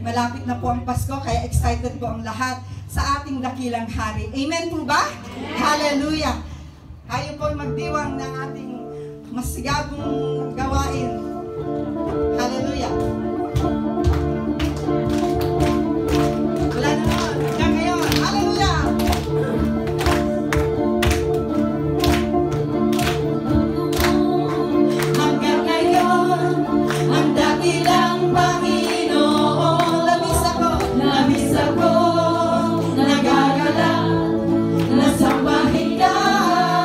Malapit na po ang Pasko, kaya excited po ang lahat sa ating dakilang hari. Amen po ba? Hallelujah! Tayo po magdiwang ng ating masigabong gawain. Hallelujah! Wala na naman. Hanggang ngayon. Hallelujah! Hanggang ngayon, ang dakilang Panginoon, labis ako, nagagalak, nasambahin ka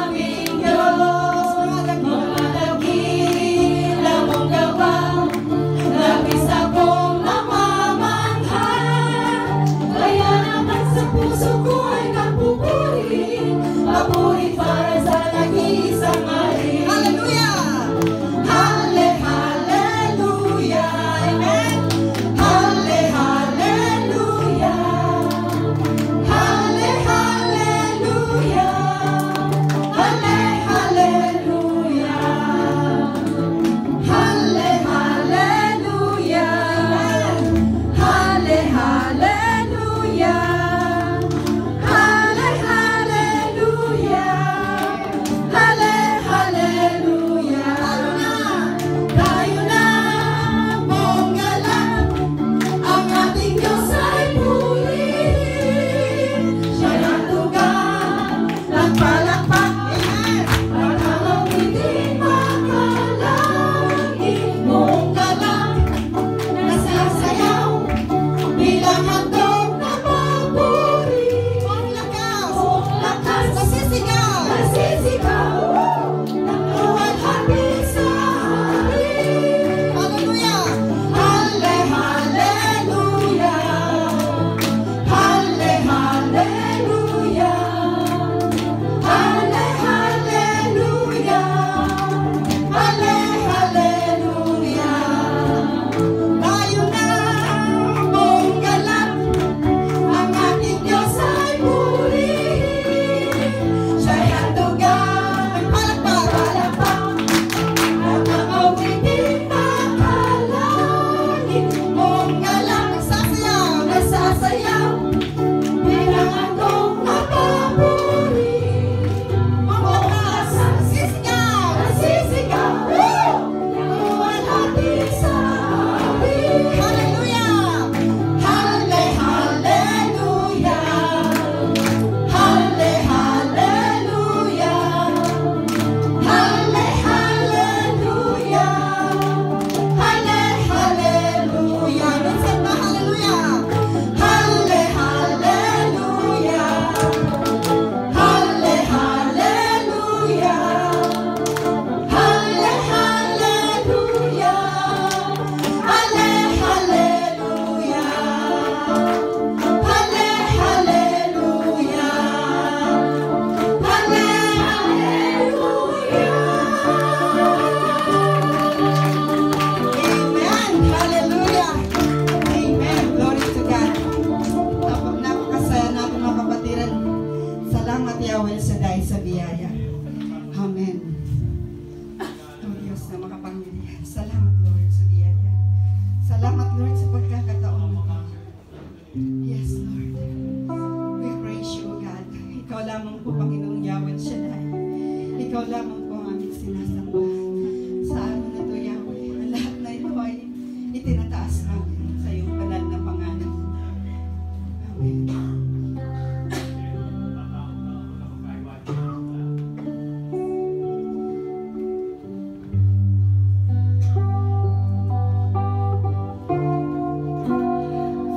aming Diyos. Mga dakila mong gawa, labis akong namamangha. Kaya naman sa puso ko ay kapupuri, papuri para sa nag-iisang hari. Hallelujah! Hallelujah! Amen! Hallelujah! Hallelujah! Hallelujah! Hallelujah! Hallelujah! Tayo na, monggalan, ang ating Diyos ay purihin. Siya'y hatugan ng palakpak, parang hindi makalangin. Monggalan, nasasayaw, bilang handog na papuri. Ang lakas, nasisigaw, ng luwalhati sa hari. Hallelujah! Hallelujah! Hallelujah! Hallelujah! Hallelujah! Tayo na, monggalan, ang ating Diyos ay purihin. Siya'y hatugan ng palakpak, at ang awitin makalangin. Monggalan, nasasayaw, bilang handog na papuri. Monggalan, nasisigaw, ng luwalhati sa hari. Hallelujah! Hallelujah! Hallelujah! Hallelujah! Hallelujah! Minsan na hallelujah! Hallelujah! Hallelujah! Amen. Hallelujah. Amen. Glory to God. Napakasaya natin mga kapatiran. Salamat Yahweh sa biyaya. Amen. O Diyos na makapangyarihan. Salamat Lord sa biyaya. Salamat Lord sa pagkakataon mo. Yes Lord. We praise you God. Ikaw lamang po Panginoong Yahweh Shaddai. Ikaw lamang po ang aming sinasamba. Sa araw na ito Yahweh, ang lahat na ito ay itinataas namin sa iyong banal na pangalan. Amen.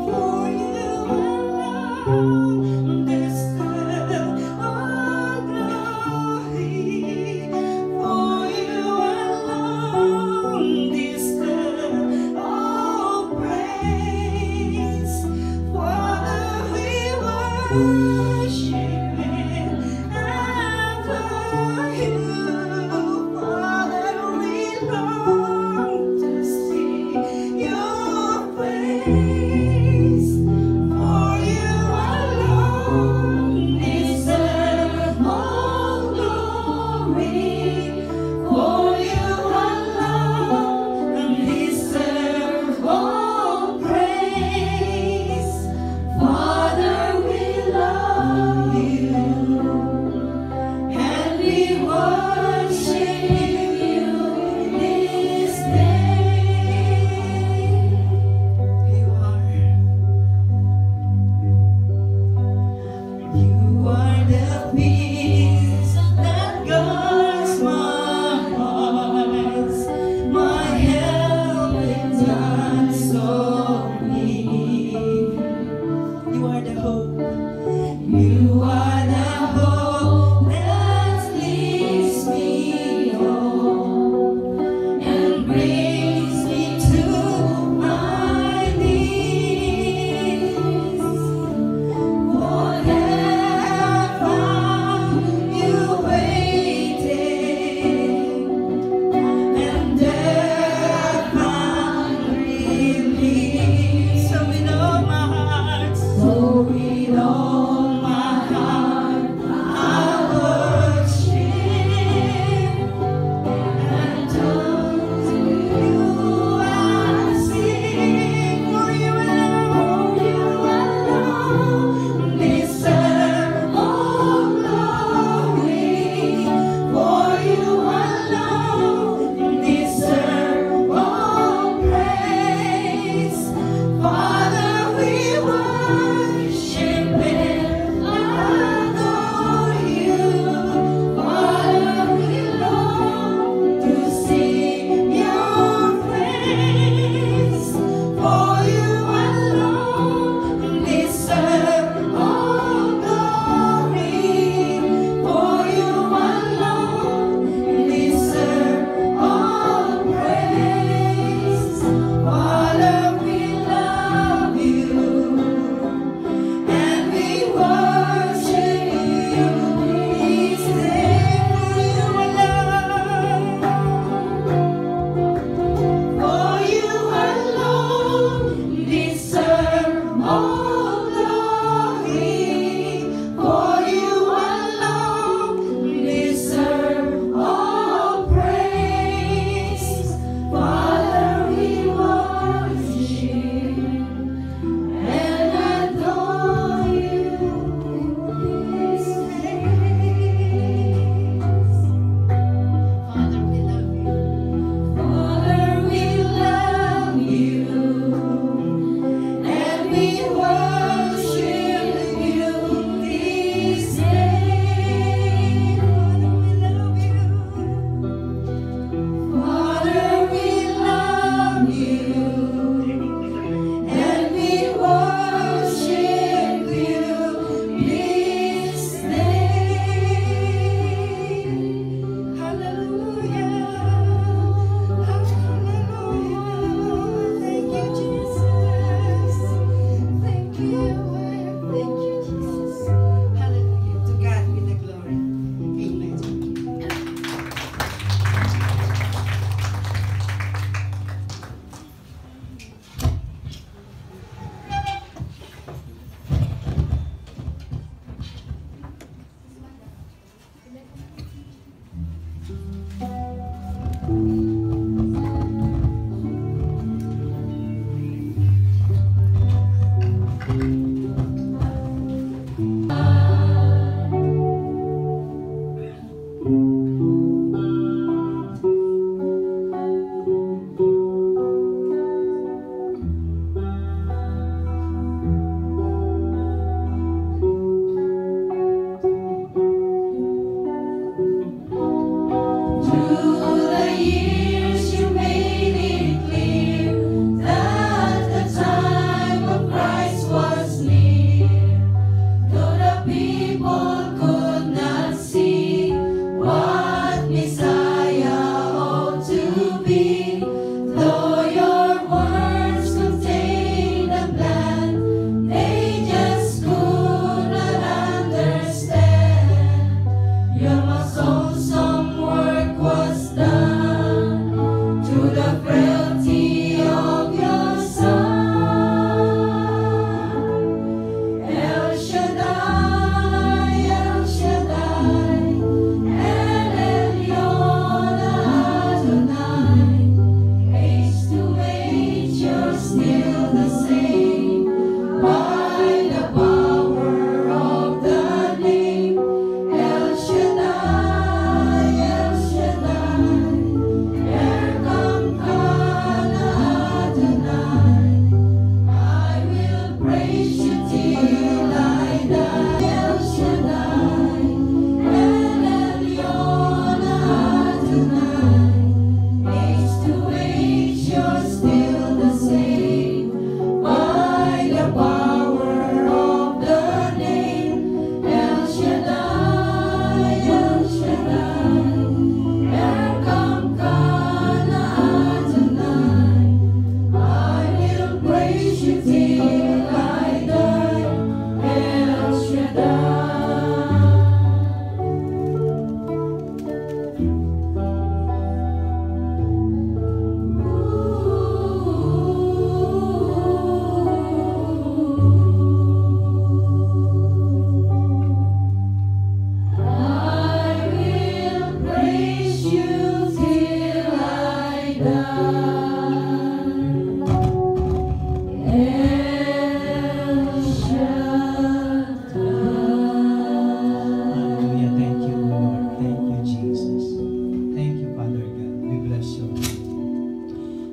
For you alone deserve all glory. For you alone deserve all praise. Father, we worship and adore you. Father, we long to see your face. For you alone deserve all glory. For you alone deserve all praise.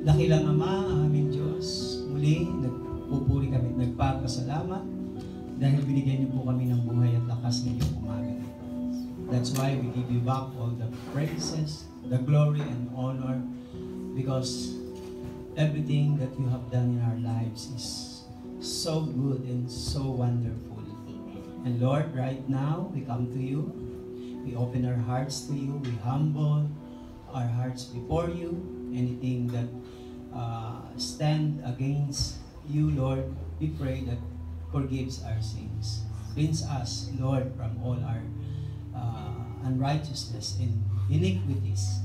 Dakilang Ama, aming Diyos, muli nagpupuri kami, nagpapasalamat dahil binigyan niyo po kami ng buhay at lakas ngayong umaga nito. That's why we give you back all the praises, the glory and honor, because everything that you have done in our lives is so good and so wonderful. And Lord, right now, we come to you. We open our hearts to you. We humble our hearts before you. Anything that stand against you, Lord, we pray that forgives our sins. Cleanse us, Lord, from all our unrighteousness and iniquities.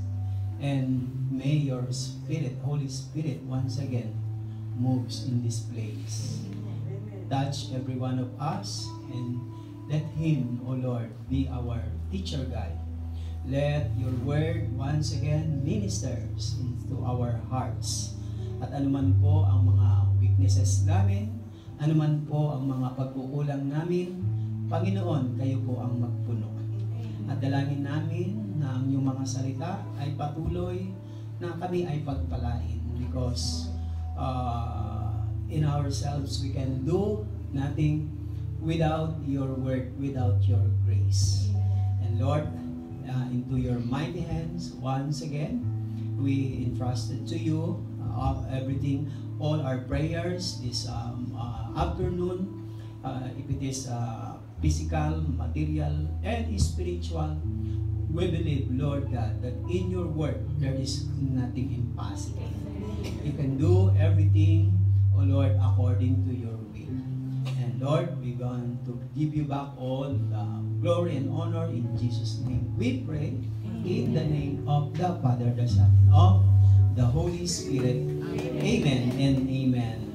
And may your Spirit, Holy Spirit, once again, moves in this place. Touch every one of us and let Him, O Lord, be our teacher guide. Let your word once again ministers into our hearts. At anuman po ang mga weaknesses namin, anuman po ang mga pagkukulang namin, Panginoon, kayo po ang magpuno. At dalangin namin na ang iyong mga salita ay patuloy na kami ay pagpalain, because in ourselves we can do nothing without your word, without your grace. And Lord, into your mighty hands, once again, we entrusted to you everything, all our prayers this afternoon, if it is physical, material, and spiritual. We believe, Lord God, that in your word there is nothing impossible. You can do everything, O Lord, according to your will. And Lord, we're going to give you back all the glory and honor in Jesus' name. We pray in the name of the Father, the Son, of the Holy Spirit. Amen and amen.